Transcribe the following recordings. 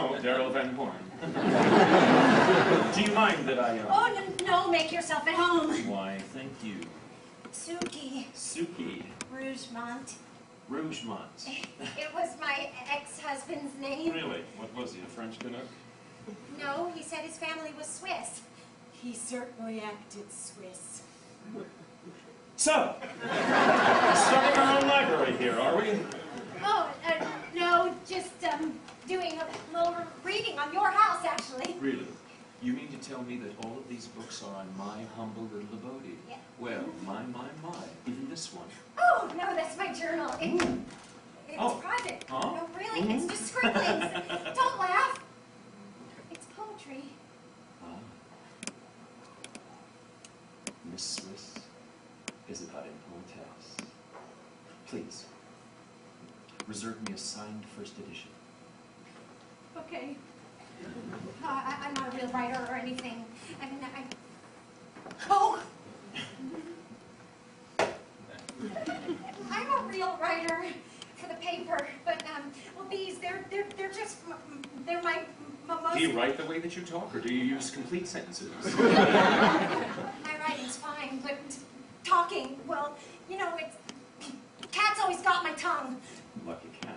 No, Daryl Van Horn. Do you mind that I... Oh, no, make yourself at home. Why, thank you. Suki. Suki. Rougemont. Rougemont. It was my ex-husband's name. Really? What was he, a French Canuck? No, he said his family was Swiss. He certainly acted Swiss. So, starting our own library here, are we? Oh, no, just doing a little reading on your house, actually. Really? You mean to tell me that all of these books are on my humble little abode? Yeah. Well, my, even this one. Oh, no, that's my journal. It's private. Huh? No, really, it's just scribblings. Don't laugh. It's poetry. Ah. Miss Swiss is about in hotels. Please, reserve me a signed first edition. Okay. I'm not a real writer or anything. I mean, Oh! I'm a real writer for the paper, but, well, these, they're my most... Do you write the way that you talk, or do you use complete sentences? My writing's fine, but talking, well, you know, cat's always got my tongue. Lucky cat.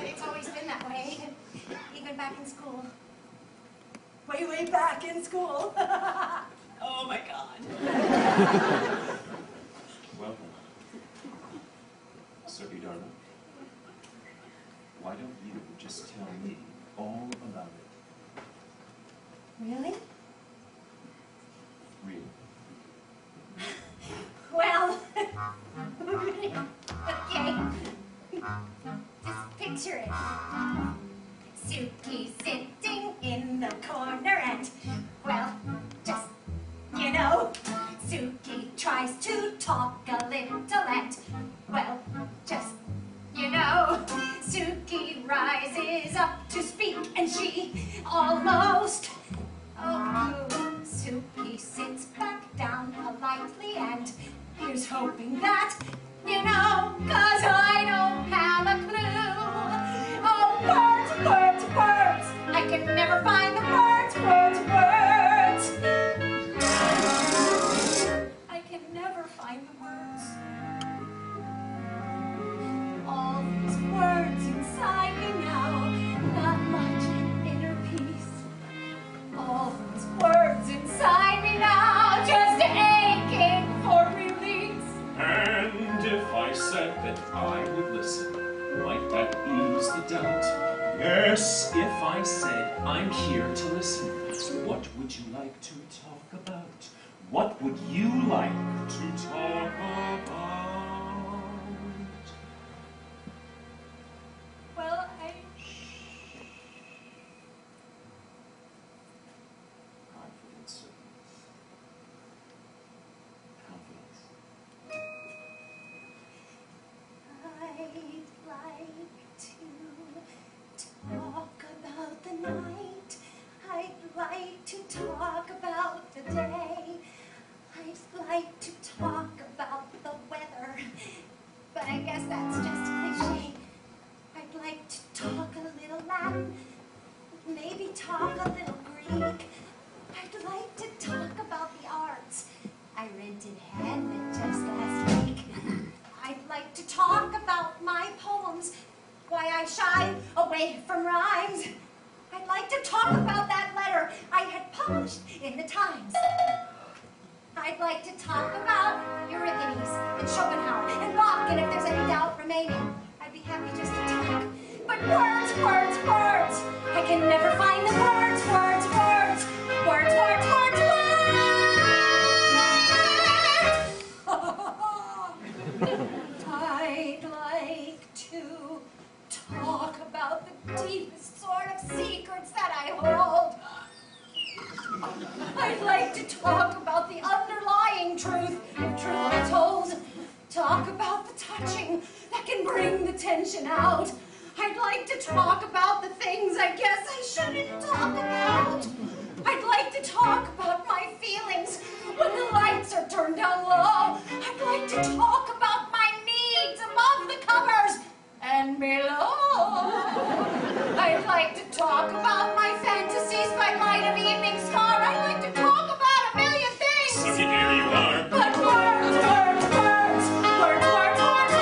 It's always been that way, even back in school. Way back in school. Oh my God. Well, Sophie darling, why don't you just tell me all about it? Really? Really? Well, okay. Just picture it. Suki sitting in the corner and, well, just, you know, Suki tries to talk a little and, well, just, you know, Suki rises up to speak and she almost, oh, Suki sits back down politely and here's hoping that, you know, 'cause I don't have a clue. Oh, words, words, words. I can never find the words, words, words. I can never find the words. All these words inside me now, not much inner peace. All these words inside me now, just aching for release. And if I said that I would listen, might that ease the doubt? Yes, if I said I'm here to listen, what would you like to talk about? What would you like to talk about? Well, Confidence. Confidence. I'd like to talk about the night. I'd like to talk about the day. I'd like to talk about the weather. But I guess that's just cliche. I'd like to talk a little Latin. Maybe talk a little Greek. I'd like to talk about the arts. I rented Hamlet just last week. I'd like to talk about my poems, why I shy away from rhymes. I'd like to talk about that letter I had published in the Times. I'd like to talk about Euripides and Schopenhauer and Bach, and if there's any doubt remaining, I'd be happy just to talk. But words, words, words, I can never find the words, words, words, words, words, words, words. I'd like to talk about the deepest sort of secrets that I hold. I'd like to talk about the underlying truth, if truth be told. Talk about the touching that can bring the tension out. I'd like to talk about the things I guess I shouldn't talk about. I'd like to talk about my feelings when the lights are turned down low. I'd like to talk about my needs above the covers and night of evening star. I like to talk about a million things. Sucky dear you are. But words, words, words, words, words, words,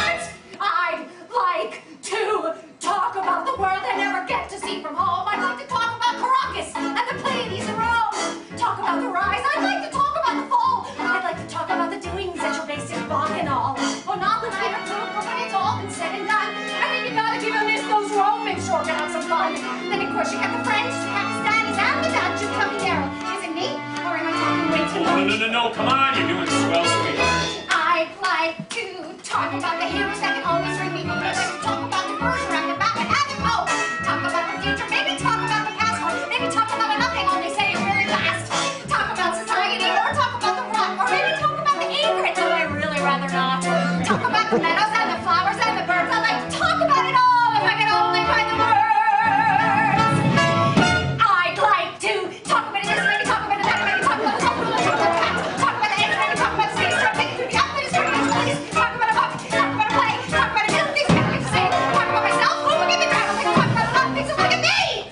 words. I'd like to talk about the world I never get to see from home. I'd like to talk about Caracas and the Pleiades in Rome. Talk about the rise. I'd like to talk about the fall. I'd like to talk about the doings at your basic Bach and all. Oh, not the night or two, but when it's all been said and done. I mean, you gotta give a miss those Romans, sure can have some fun. Then, of course, you got the French, the Pakistanis, and the Dutch. You tell me, Daryl, is it me, or am I talking way too much? No, come on, you're doing swell, sweetheart. I'd like to talk about the heroes that can always bring me home. I'd like to talk about the Bergerac, the Batman, and the Pope. Talk about the future, maybe talk about the past, or maybe talk about nothing, only say it really fast. Talk about society, or talk about the rock, or maybe talk about the egret, though I really rather not. Talk about the meadows and the flowers and the birds. I'd like to talk about it all if I could only find the words. I'd like to talk about this, maybe talk about that, maybe talk about the top, talk about the eggs, maybe talk about the space, talk about the up, talk about a book, talk about a play, talk about a million things I have to say, talk about myself, who will give me crap, talk about a lot of things that look at me.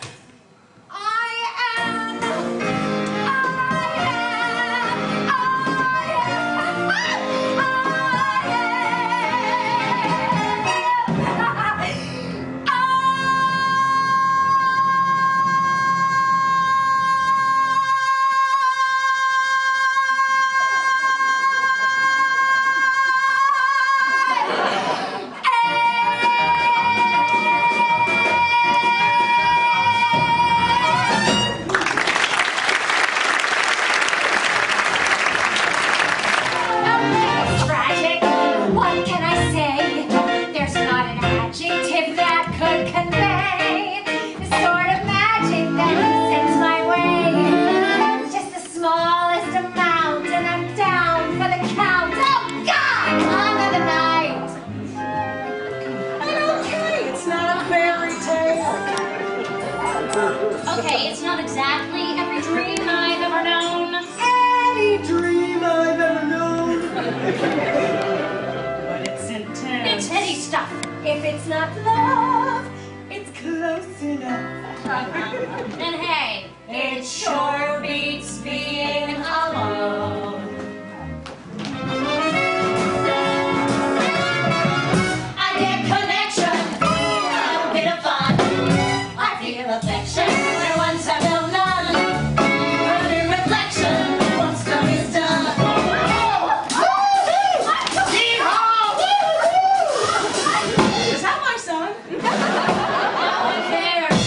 Okay, it's not exactly every dream I've ever known. Any dream I've ever known. But it's intense. It's heady stuff. If it's not love, It's close enough. And hey, it sure beats being alone. I get connection, a bit of fun. I feel affection where once I felt none. Early reflection, once done is done. Is that my son? No one cares.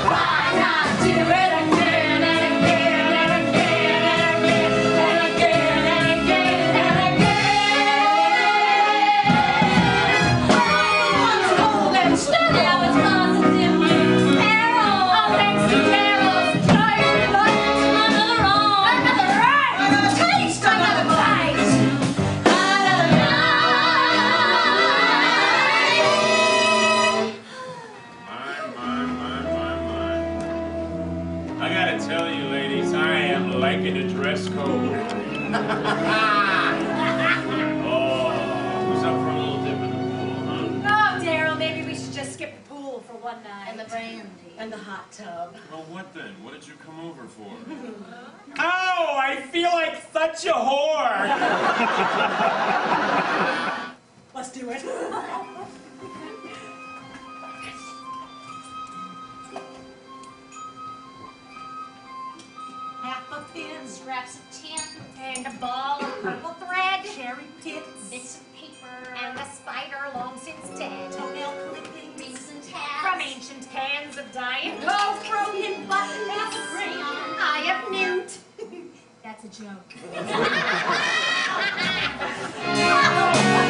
Why not do it again and again and again and again and again and again and again? I was cold and steady, I was positively feral. All thanks to Carol's tired light. Another wrong, another right, another taste, another bite, another night. My. I gotta tell you, ladies, I am liking a dress code. Oh, who's up for a little dip in the pool, huh? Oh, Daryl, maybe we should just skip the pool for one night. And the brandy. And the hot tub. Well, what then? What did you come over for? Oh, I feel like such a whore. Let's do it. Half a pin, scraps of tin, and a ball of purple thread, Cherry pits. bits of paper, and the spider long since dead. Toenail clippings. rings and tabs. From ancient cans of Diet Coke, Broken buttons. Crayon. eye of newt. That's a joke. Oh,